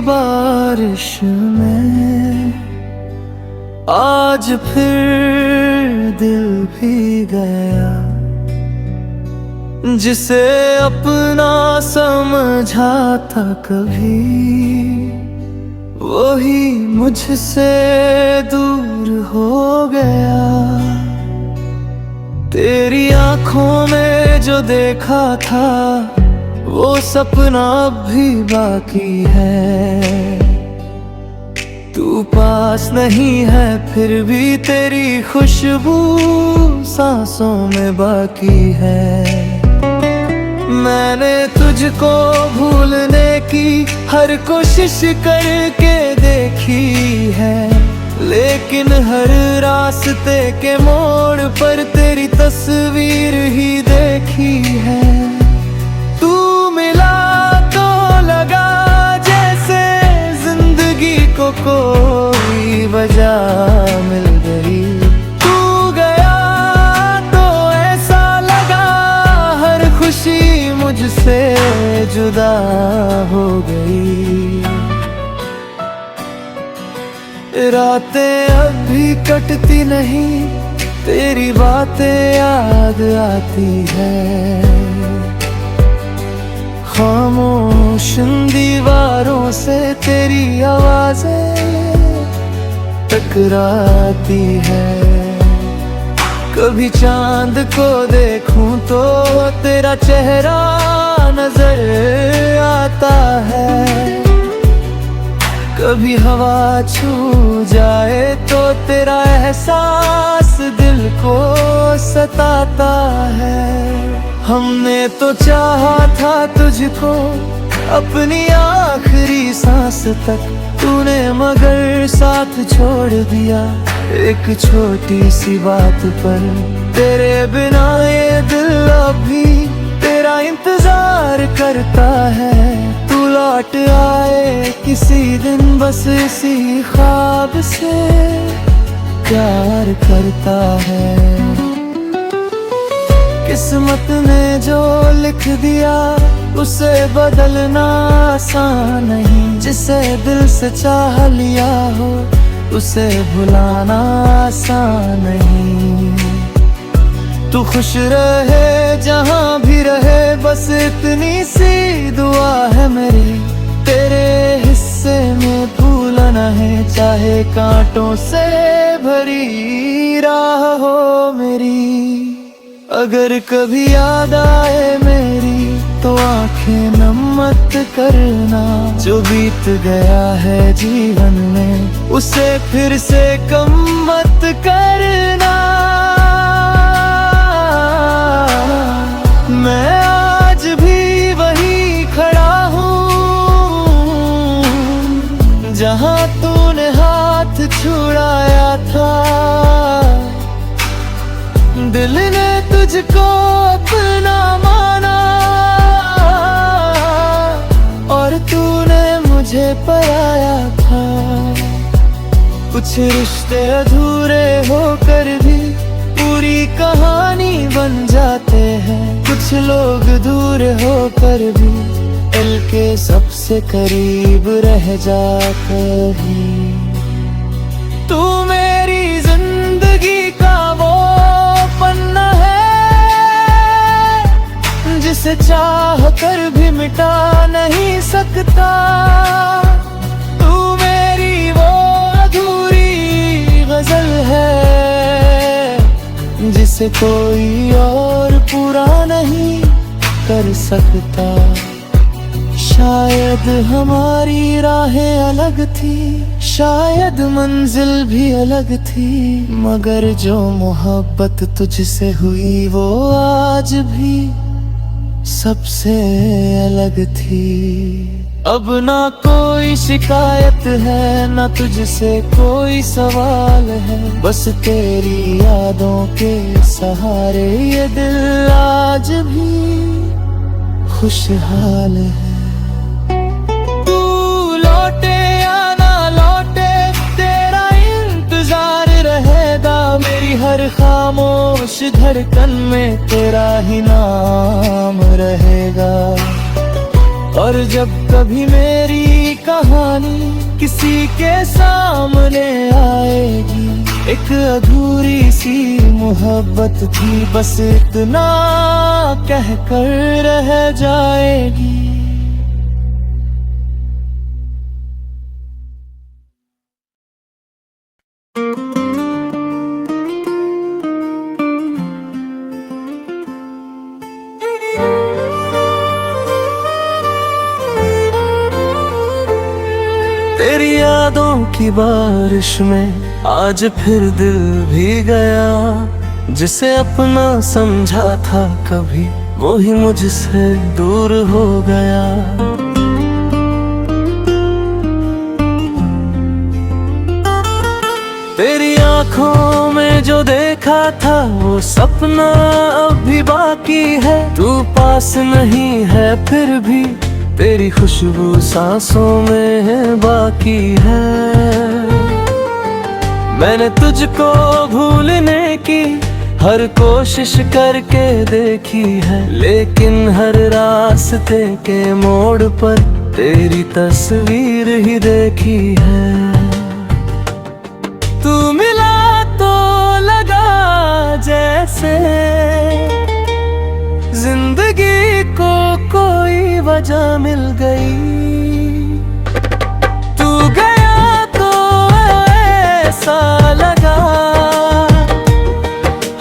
बारिश में आज फिर दिल भी गया, जिसे अपना समझा था कभी वही मुझसे दूर हो गया। तेरी आंखों में जो देखा था वो सपना अब भी बाकी है। तू पास नहीं है फिर भी तेरी खुशबू सांसों में बाकी है। मैंने तुझको भूलने की हर कोशिश करके देखी है, लेकिन हर रास्ते के मोड़ पर तेरी तस्वीर ही देखी है। तू मिला तो लगा जैसे जिंदगी को कोई वजह मिल गई। तू गया तो ऐसा लगा हर खुशी मुझसे जुदा हो गई। रातें अब भी कटती नहीं, तेरी बातें याद आती है। खामोश दीवारों से तेरी आवाजें टकराती है। कभी चांद को देखूं तो तेरा चेहरा नजर आता है। कभी हवा छू जाए तो तेरा एहसास दिल को सताता है। हमने तो चाहा था तुझको अपनी आखिरी सांस तक, तूने मगर साथ छोड़ दिया एक छोटी सी बात पर। तेरे बिना ये दिल अभी तेरा इंतजार करता है। तू लौट आए किसी दिन बस इसी ख्वाब से प्यार करता है। किस्मत ने जो लिख दिया उसे बदलना आसान नहीं। जिसे दिल से चाह लिया हो उसे भुलाना आसान नहीं। तू खुश रहे जहाँ भी रहे बस इतनी सी दुआ है मेरी। तेरे हिस्से में फूल न है चाहे कांटों से भरी राह हो मेरी। अगर कभी याद आए मेरी तो आंखें नम मत करना। जो बीत गया है जीवन में उसे फिर से कम मत करना। मैं आज भी वही खड़ा हूँ जहाँ तूने हाथ छुड़ाया था। दिल ने तुझको अपना माना और तूने मुझे पराया था। कुछ रिश्ते अधूरे होकर भी पूरी कहानी बन जाते हैं। कुछ लोग दूर होकर भी दिल के सबसे करीब रह जाते हैं। तू मेरी जिंदगी का वो पन्ना है जिसे चाह कर भी मिटा नहीं सकता। तू मेरी वो अधूरी गजल है जिसे कोई और पूरा नहीं कर सकता। शायद हमारी राहें अलग थी, शायद मंजिल भी अलग थी, मगर जो मोहब्बत तुझसे हुई वो आज भी सबसे अलग थी। अब ना कोई शिकायत है ना तुझसे कोई सवाल है, बस तेरी यादों के सहारे ये दिल आज भी खुशहाल है। तू लौटे या ना लौटे तेरा इंतजार रहेगा, मेरी हर खामोश धड़कन में तेरा ही नाम रहेगा। और जब कभी मेरी कहानी कहानी किसी के सामने आएगी। एक अधूरी सी मोहब्बत थी, बस इतना कह कर रह जाएगी। तेरी यादों की बारिश में आज फिर दिल भी गया। जिसे अपना समझा था कभी, वो ही मुझसे दूर हो गया। तेरी आंखों में जो देखा था वो सपना अब भी बाकी है। तू पास नहीं है फिर भी तेरी खुशबू सांसों में है बाकी है। मैंने तुझको भूलने की हर कोशिश करके देखी है, लेकिन हर रास्ते के मोड़ पर तेरी तस्वीर ही देखी है। तू मिला तो लगा जैसे जिंदगी को कोई वजह मिल गई। तू गया तो ऐसा लगा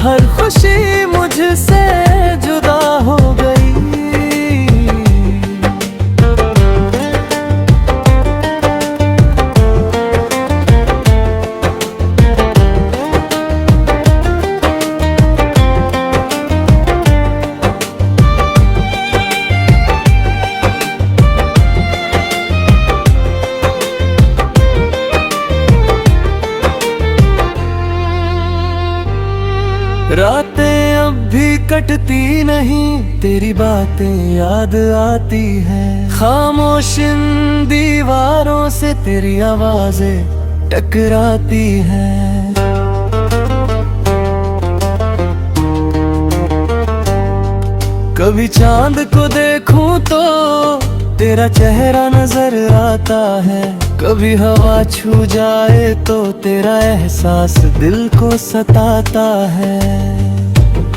हर खुशी मुझसे जुदा हो गई। रातें अब भी कटती नहीं, तेरी बातें याद आती हैं। खामोश इन दीवारों से तेरी आवाजें टकराती हैं। कभी चांद को देखूं तो तेरा चेहरा नजर आता है। कभी हवा छू जाए तो तेरा एहसास दिल को सताता है।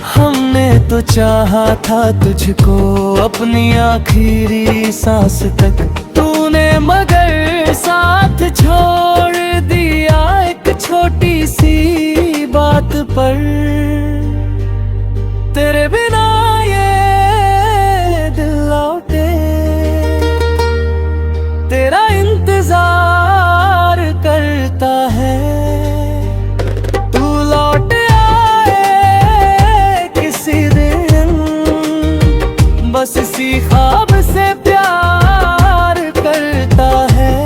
हमने तो चाहा था तुझको अपनी आखिरी सांस तक, तूने मगर साथ छोड़ दिया एक छोटी सी बात पर। तेरे बिना ये दिल लौटे, तेरा इंतजार करता है। तू लौट आए किसी दिन, बस इसी ख्वाब से प्यार करता है।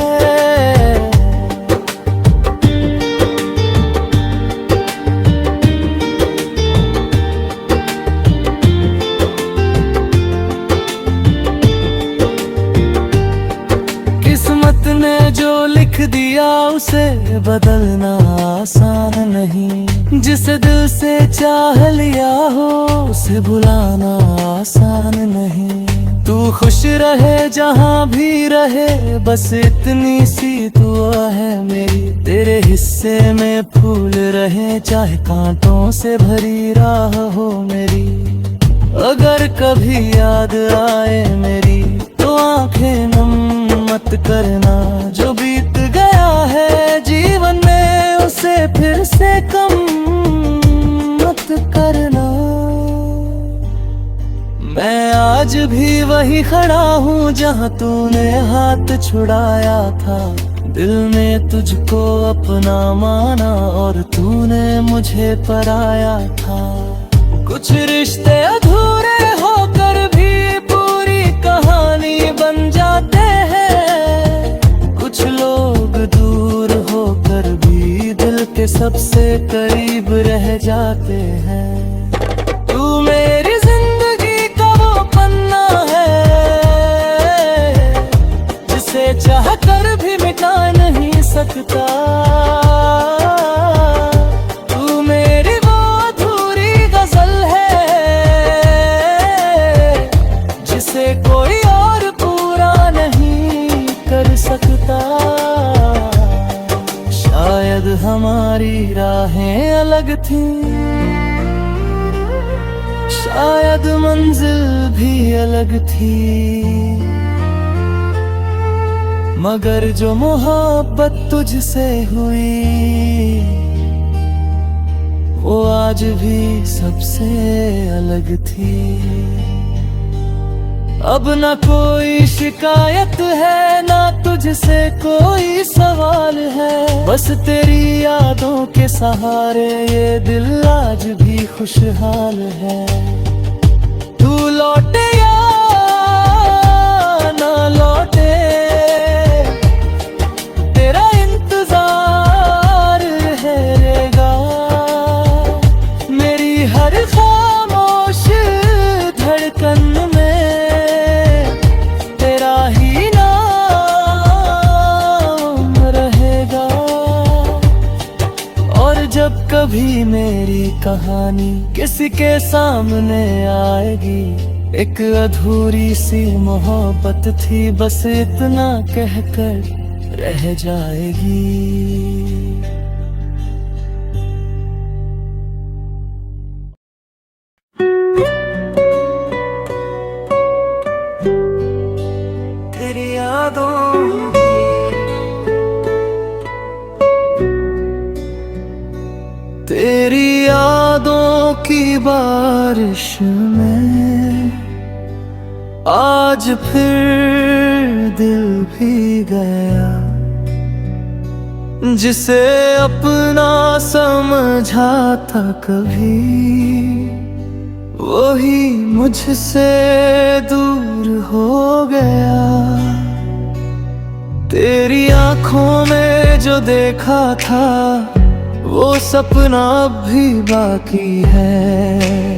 किस्मत ने जो लिख दिया उसे बदलना आसान नहीं। जिसे दिल से चाह लिया हो उसे भुलाना आसान नहीं। तू खुश रहे जहाँ भी रहे, बस इतनी सी दुआ है मेरी। तेरे हिस्से में फूल रहे चाहे कांटों से भरी राह हो मेरी। अगर कभी याद आए मेरी तो आंखें नम मत करना। जो बीत गया है जीवन में उसे फिर से कम मत करना। मैं आज भी वही खड़ा हूँ जहाँ तूने हाथ छुड़ाया था। दिल में तुझको अपना माना और तूने मुझे पराया था। कुछ रिश्ते अधूरे होकर भी पूरी कहानी बन जाते हैं। कुछ लोग दूर होकर भी दिल के सबसे करीब रह जाते हैं। तू मेरी जिंदगी का वो पन्ना है जिसे चाह कर भी मिटा नहीं सकता। तू मेरी वो अधूरी गजल है जिसे कोई और पूरा नहीं कर सकता। हमारी राहें अलग थी, शायद मंजिल भी अलग थी, मगर जो मोहब्बत तुझसे हुई वो आज भी सबसे अलग थी। अब ना कोई शिकायत है, ना तुझसे कोई सवाल है, बस तेरी यादों के सहारे ये दिल आज भी खुशहाल है। तू लौटे या ना लौटे तेरा इंतजार रहेगा, मेरी हर खामोश धड़कन में तेरा ही नाम रहेगा। और जब कभी मेरी कहानी किसी के सामने आएगी, एक अधूरी सी मोहब्बत थी बस इतना कहकर रह जाएगी। तेरी यादों तेरी यादों की बारिश में आज फिर दिल भी गया, जिसे अपना समझा था कभी वही मुझसे दूर हो गया। तेरी आंखों में जो देखा था वो सपना अब भी बाकी है,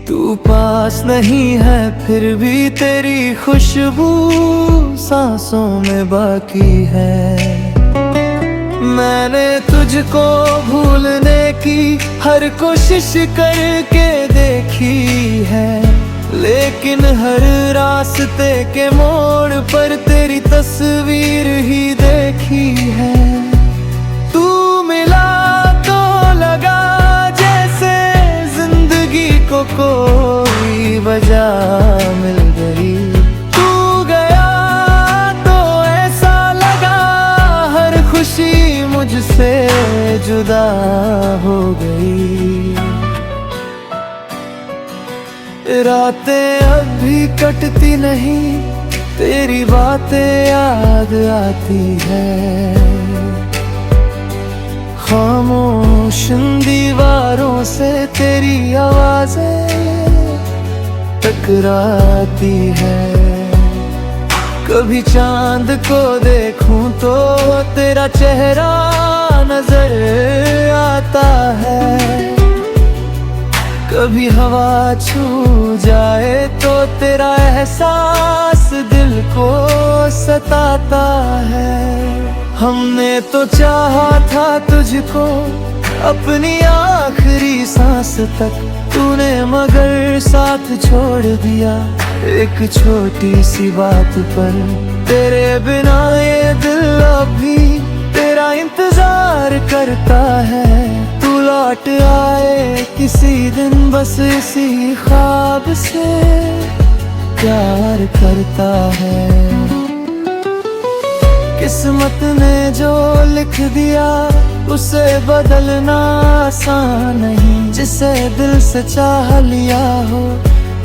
तू पास नहीं है फिर भी तेरी खुशबू सांसों में बाकी है। मैंने तुझको भूलने की हर कोशिश करके देखी है, लेकिन हर रास्ते के मोड़ पर तेरी तस्वीर ही देखी है। तू मिला तो लगा जैसे जिंदगी को कोई वजह मिल गई, तू गया तो ऐसा लगा हर खुशी मुझसे जुदा हो गई। रातें अब भी कटती नहीं, तेरी बातें याद आती है, खामोश दीवारों से तेरी आवाजें टकराती है। कभी चांद को देखूं तो तेरा चेहरा नजर आता है, कभी हवा छू जाए तो तेरा एहसास दिल को सताता है। हमने तो चाहा था तुझको अपनी आखिरी सांस तक, तूने मगर साथ छोड़ दिया एक छोटी सी बात पर। तेरे बिना ये दिल अभी तेरा इंतजार करता है, तू लौट आए किसी दिन बस इसी ख्वाब से प्यार करता है। किस्मत ने जो लिख दिया उसे बदलना आसान नहीं, जिसे दिल से चाह लिया हो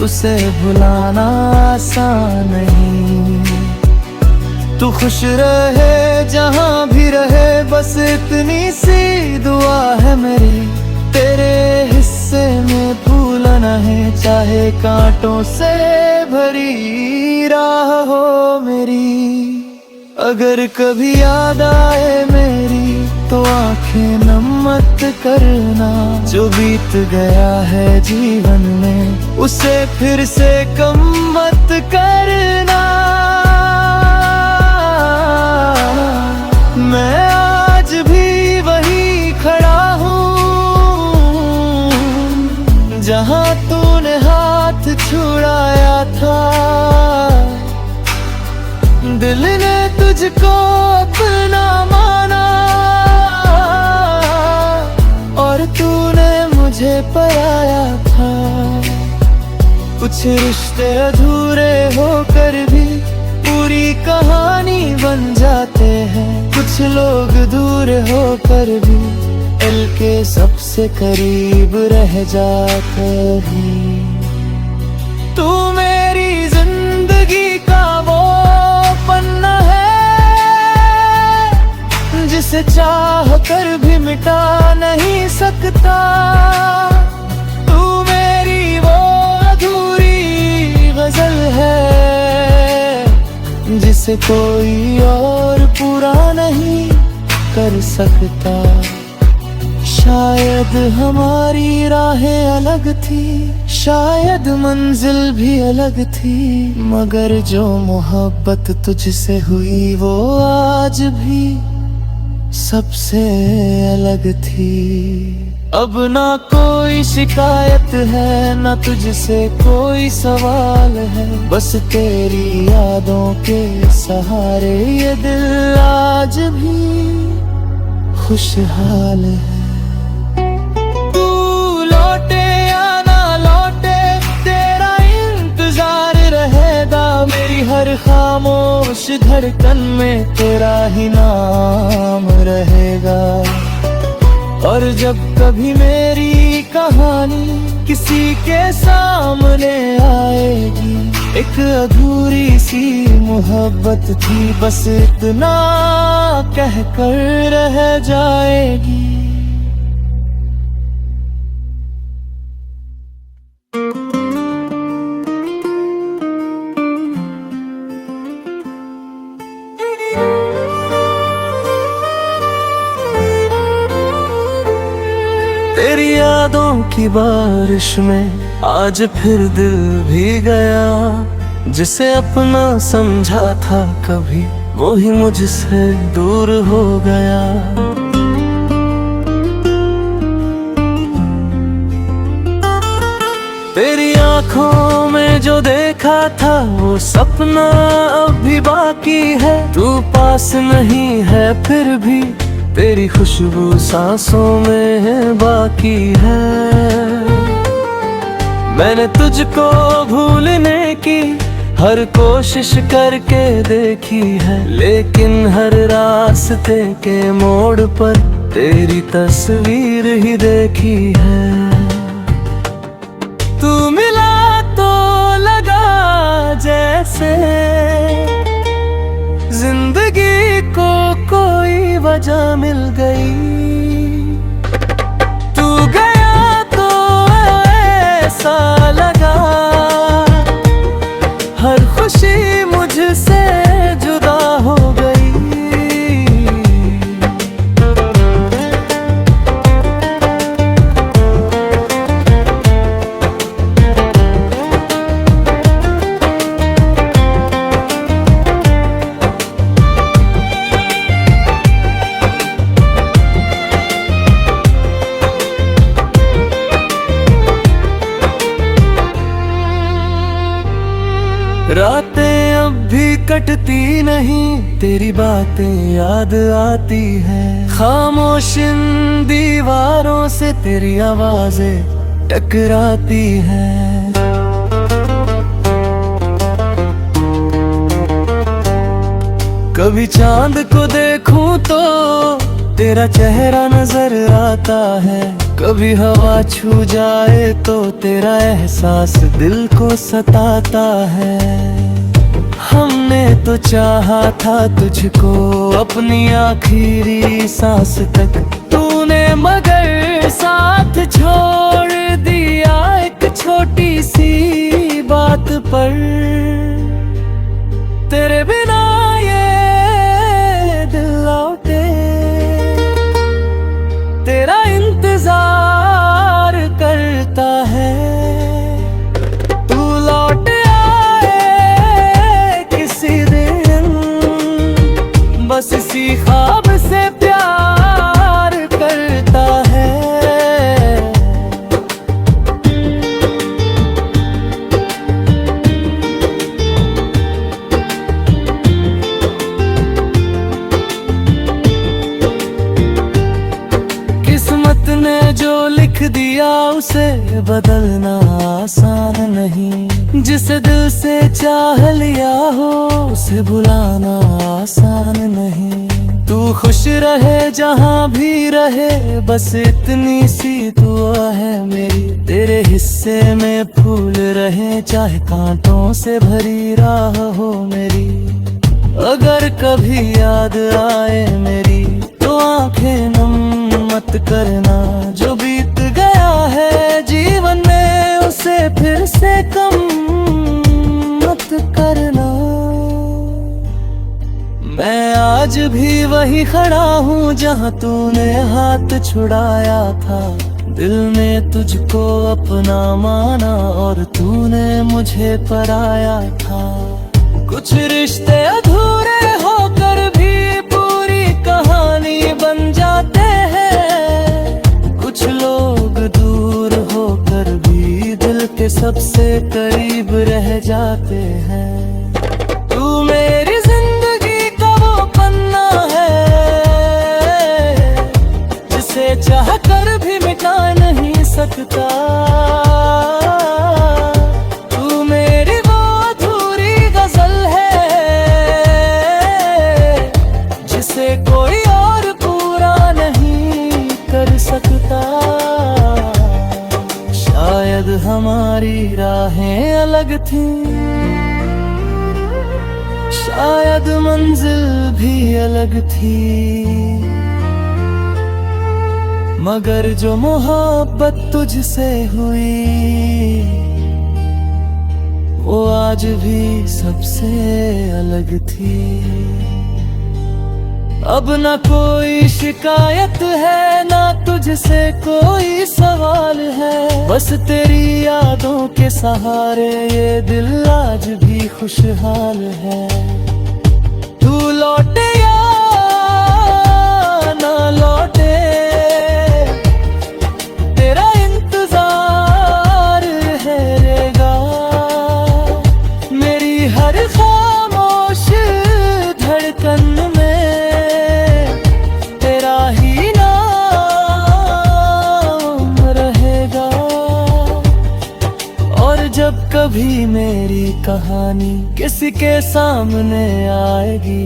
उसे भुलाना आसान नहीं। तू खुश रहे जहाँ भी रहे बस इतनी सी दुआ है मेरी, तेरे हिस्से में फूल न है चाहे कांटों से भरी राह हो मेरी। अगर कभी याद आए मेरी तो आंखें नम मत करना, जो बीत गया है जीवन में उसे फिर से कम मत करना। मैं आज भी वही खड़ा हूँ जहाँ तूने हाथ छुड़ाया था, दिल ने तुझको अपना माना पर आया था। कुछ रिश्ते अधूरे होकर भी पूरी कहानी बन जाते हैं। कुछ लोग दूर होकर भी दिल के सबसे करीब रह जाते हैं। तू मेरी जिंदगी का वो पन्ना है जिसे चाह कर भी मिटा नहीं सकता। तू मेरी वो अधूरी गजल है जिसे कोई और पूरा नहीं कर सकता। शायद हमारी राहें अलग थी, शायद मंजिल भी अलग थी, मगर जो मोहब्बत तुझसे हुई वो आज भी सबसे अलग थी। अब ना कोई शिकायत है, ना तुझसे कोई सवाल है, बस तेरी यादों के सहारे ये दिल आज भी खुशहाल है। तू लौटे या ना लौटे तेरा इंतजार रहेगा, मेरी हर खामोश धड़कन में तेरा ही नाम रहेगा। और जब कभी मेरी कहानी किसी के सामने आएगी, एक अधूरी सी मोहब्बत थी बस इतना कह कर रह जाएगी। तेरी यादों की बारिश में आज फिर दिल भी गया। जिसे अपना समझा था कभी वो ही मुझसे दूर हो गया। तेरी आंखों में जो देखा था वो सपना अब भी बाकी है। तू पास नहीं है फिर भी तेरी खुशबू सांसों में है बाकी है। मैंने तुझको भूलने की हर कोशिश करके देखी है, लेकिन हर रास्ते के मोड़ पर तेरी तस्वीर ही देखी है। तू मिला तो लगा जैसे जिंदगी को कोई वजह मिल गई। तू गया तो ऐसा लगा हर खुशी मुझसे जुदा हो गई। रातें अब भी कटती नहीं, तेरी बातें याद आती है। खामोश इन दीवारों से तेरी आवाजें टकराती हैं। कभी चांद को देखूं तो तेरा चेहरा नजर आता है, कभी हवा छू जाए तो तेरा एहसास दिल को सताता है। हमने तो चाहा था तुझको अपनी आखिरी सांस तक, तूने मगर साथ छोड़ दिया एक छोटी सी बात पर। तेरे बिना ये दिल लौटे तेरा इंतजार करता है। तू लौट आए किसी दिन, बस इसी ख्वाब से प्यार करता है। किस्मत ने जो लिख दिया उसे बदलना आसान नहीं, जिसे दिल से चाह लिया हो उसे भुलाना आसान नहीं। तू खुश रहे जहाँ भी रहे, बस इतनी सी दुआ है मेरी। तेरे हिस्से में फूल रहे चाहे कांटों से भरी राह हो मेरी। अगर कभी याद आए मेरी तो आंखें नम मत करना, जो बीत गया है जीवन में उसे फिर से कम मत करना। मैं आज भी वही खड़ा हूँ जहाँ तूने हाथ छुड़ाया था। दिल ने तुझको अपना माना और तूने मुझे पराया था। कुछ रिश्ते अधूरे होकर भी पूरी कहानी बन जाते हैं। कुछ लोग दूर होकर भी दिल के सबसे करीब रह जाते हैं। तू मेरी जिंदगी का वो पन्ना है जिसे चाह कर भी मिटा नहीं सकता। तू मेरी वो अधूरी गजल है जिसे कोई और पूरा नहीं कर सकता। शायद हमारी राहें अलग थी, शायद मंजिल भी अलग थी, मगर जो मोहब्बत तुझसे हुई वो आज भी सबसे अलग थी। अब न कोई शिकायत है ना तुझसे कोई सवाल है, बस तेरी यादों के सहारे ये दिल आज भी खुशहाल है। तू लौटे या ना लौटे तेरा इंतजार रहेगा। मेरी हर खामोश धड़कन में तेरा ही नाम रहेगा। और जब कभी मेरी कहानी किसी के सामने आएगी,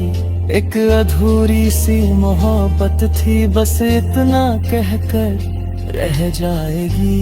एक अधूरी सी मोहब्बत थी बस इतना कहकर रह जाएगी।